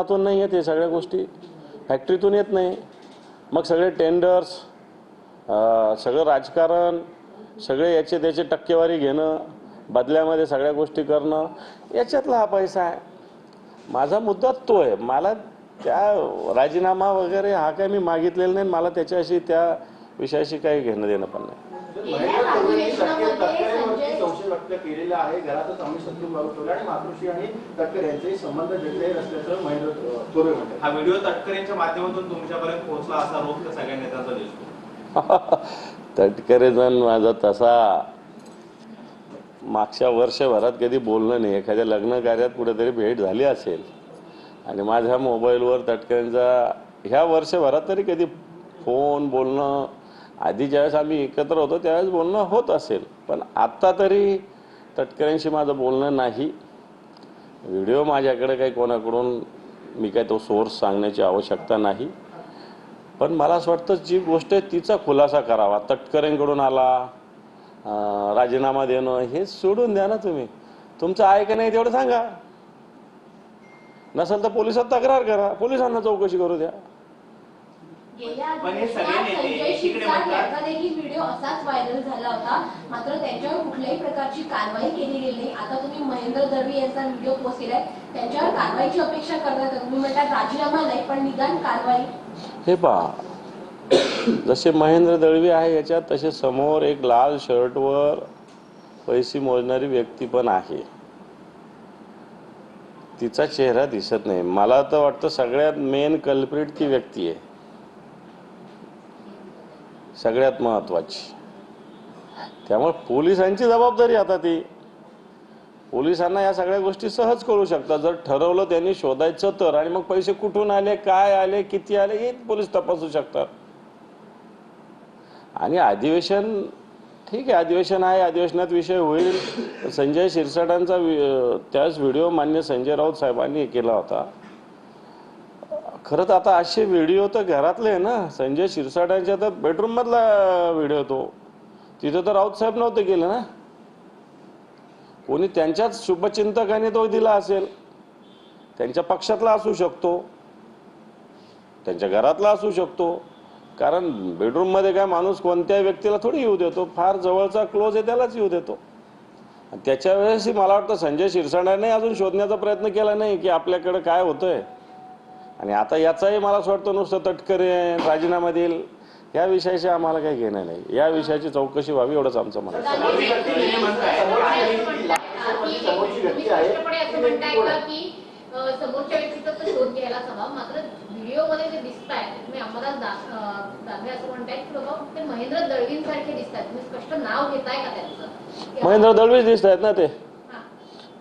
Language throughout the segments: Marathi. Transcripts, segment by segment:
त्यातून नाही येत हे सगळ्या गोष्टी, फॅक्टरीतून येत नाही. मग सगळे टेंडर्स, सगळं राजकारण, सगळे याचे त्याचे टक्केवारी घेणं, बदल्यामध्ये सगळ्या गोष्टी करणं, याच्यातला हा पैसा आहे. माझा मुद्दा तो आहे. मला त्या राजीनामा वगैरे हा काय मी मागितलेला नाही. मला त्याच्याशी त्या विषयाशी काही घेणं देणं पण नाही. संशय व्यक्त केलेला आहे. घरातच आम्ही शत्रू ठेवला आणि मातृश्री आणि तटकरे यांचे संबंध जडले असल्याचं महेंद्र थोरवे म्हणतात. हा व्हिडिओ तटकरेंच्या माध्यमातून तुमच्यापर्यंत पोहोचला असा आरोप त्या सगळ्या नेत्यांचा दिसतो. तटकरे जण माझा तसा मागच्या वर्षभरात कधी बोलणं नाही. एखाद्या लग्न कार्यात कुठेतरी भेट झाली असेल आणि माझ्या मोबाईलवर तटकरेंचा ह्या वर्षभरात तरी कधी फोन बोलणं, आधी ज्यावेळेस आम्ही एकत्र होतो त्यावेळेस बोलणं होत असेल, पण आत्ता तरी तटकरेंशी माझं बोलणं नाही. व्हिडिओ माझ्याकडे काही कोणाकडून मी काय तो सोर्स सांगण्याची आवश्यकता नाही. पण मला असं वाटतं जी गोष्ट आहे तिचा खुलासा करावा. तटकरेंकडून आला राजीनामा देणं हे सोडून द्या ना. तुम्ही तुमचं आहे का नाही तेवढं सांगा. नसेल तर पोलिसात तक्रार करा, पोलिसांना चौकशी करू द्या. पण हे सगळे नेते एकीकडे म्हणतात व्हिडिओ असाच व्हायरल झाला होता, मात्र त्यांच्यावर कुठल्याही प्रकारची कारवाई केली गेली नाही. आता तुम्ही महेंद्र दळवी यांचा व्हिडिओ पोस्ट केलाय, त्यांच्यावर कारवाईची अपेक्षा करतात. तुम्ही म्हणतात राजीनामा नाही पण निदान कारवाई. हे पहा, जसे महेंद्र दळवी आहे याच्यात तसे समोर एक लाल शर्टवर पैसे मोजणारी व्यक्ती पण आहे. तिचा चेहरा दिसत नाही. मला तर वाटतं सगळ्यात मेन कल्प्रिट ती व्यक्ती आहे, सगळ्यात महत्वाची. त्यामुळे पोलिसांची जबाबदारी आता ती. पोलिसांना या सगळ्या गोष्टी सहज कळू शकतात जर ठरवलं त्यांनी शोधायचं तर. आणि मग पैसे कुठून आले, काय आले, किती आले हे पोलीस तपासू शकतात. आणि अधिवेशन ठीक आहे, अधिवेशन आहे, अधिवेशनात विषय होईल. संजय शिरसाटांचा त्याच व्हिडिओ मान्य संजय राऊत साहेबांनी केला होता. खरं तर आता असे व्हिडिओ तर घरातले आहे ना. संजय शिरसाटांच्या तर बेडरूम मधला व्हिडिओ तो, तिथं तर राऊत साहेब नव्हते केले ना. कोणी त्यांच्याच शुभचिंतकाने तो दिला असेल. त्यांच्या पक्षातला असू शकतो, त्यांच्या घरातला असू शकतो. कारण बेडरूम मध्ये काय माणूस कोणत्याही व्यक्तीला थोडी येऊ देतो, फार जवळचा क्लोज आहे त्यालाच येऊ देतो. त्याच्या वेळेसही मला वाटतं संजय शिरसाटाने अजून शोधण्याचा प्रयत्न केला नाही की आपल्याकडे काय होतंय. आणि आता याचाही मला असं वाटतं नुसतं तटकरे राजीनामा देईल या विषयाशी आम्हाला काही घेणं नाही. या विषयाची चौकशी व्हावी एवढंच आमचं म्हणणं आहे. समोरच्या व्यक्तीचा तर शोध घ्यायला हवा, मात्र व्हिडिओमध्ये जे दिसताय तुम्ही अंबादास दानवे असं म्हणताय की बाबा ते महेंद्र दळवींसारखे दिसतात. तुम्ही स्पष्ट नाव घेताय का त्यांचं? महेंद्र दळवीच दिसत आहेत ना. ते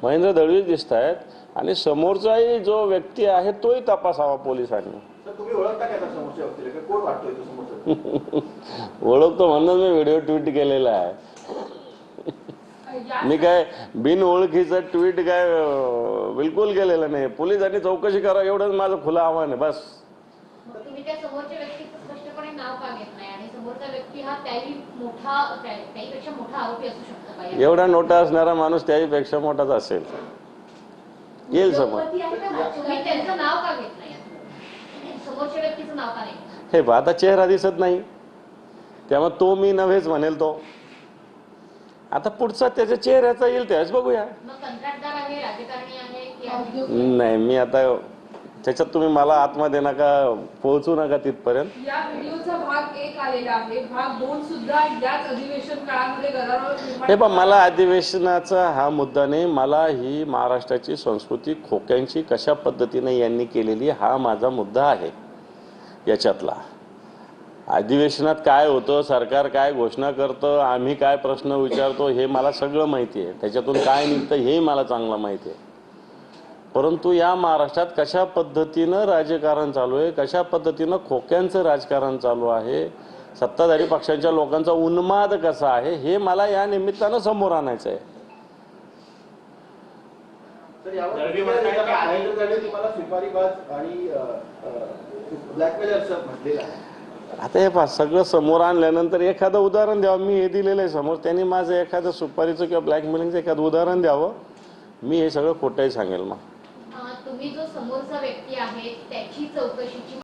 महेंद्र दळवीच दिसत आहेत. आणि समोरचाही जो व्यक्ती आहे तोही तपासावा पोलिसांनी. तुम्ही ओळखता का समोरच्या व्यक्तीला? कोण वाटतोय तो समोरचा? ओळखतो म्हणून मी व्हिडिओ ट्विट केलेला आहे. मी काय बिन ओळखीचं ट्विट काय बिलकुल केलेलं नाही. पोलिसांनी चौकशी करा एवढंच माझं खुलं आव्हान आहे बस. तुम्ही त्या समोरच्या व्यक्तीचं स्पष्टपणे नाव का घेत नाही? आणि समोरचा व्यक्ती हा त्याहीपेक्षा मोठा आरोपी असू शकतो का? एवढा नोटा असणारा माणूस त्याहीपेक्षा मोठाच असेल, येईल समोर. तुम्ही त्यांचं नाव का घेत नाही? समोरच्या व्यक्तीचं नाव का नाही? हे पहा, आता चेहरा दिसत नाही त्यामुळे तो मी नव्हेच म्हणेल. तो आता पुढचा त्याच्या चेहऱ्याचा येईल त्याच बघूया. मग कंत्राटदार आहे, राजकारणी आहे की नाही, मी आता त्याच्यात तुम्ही मला आतमध्ये नका पोहोचू नका तिथपर्यंत. या व्हिडिओचा भाग 1 आलेला आहे, भाग 2 सुद्धा याच अधिवेशन काळामध्ये गदारोळ. हे पण मला अधिवेशनाचा हा मुद्दा नाही. मला ही महाराष्ट्राची संस्कृती खोक्यांची कशा पद्धतीने यांनी केलेली हा माझा मुद्दा आहे. याच्यातला अधिवेशनात काय होतं, सरकार काय घोषणा करतं, आम्ही काय प्रश्न विचारतो हे मला सगळं माहिती आहे. त्याच्यातून काय निघतं हेही मला चांगलं माहिती आहे. परंतु या महाराष्ट्रात कशा पद्धतीनं राजकारण चालू आहे, कशा पद्धतीनं खोक्यांचं राजकारण चालू आहे, सत्ताधारी पक्षांच्या लोकांचा उन्माद कसा आहे हे मला या निमित्तानं समोर आणायचं आहे. आता हे पहा, सगळं समोर आणल्यानंतर एखादं उदाहरण द्यावं. मी हे दिलेलं आहे समोर. त्यांनी माझं एखादं सुपारीचं किंवा ब्लॅकमेलिंगचं एखादं उदाहरण द्यावं. मी हे सगळं खोटंही सांगेल. मग तुम्ही जो समोरचा व्यक्ती आहे त्याची चौकशीची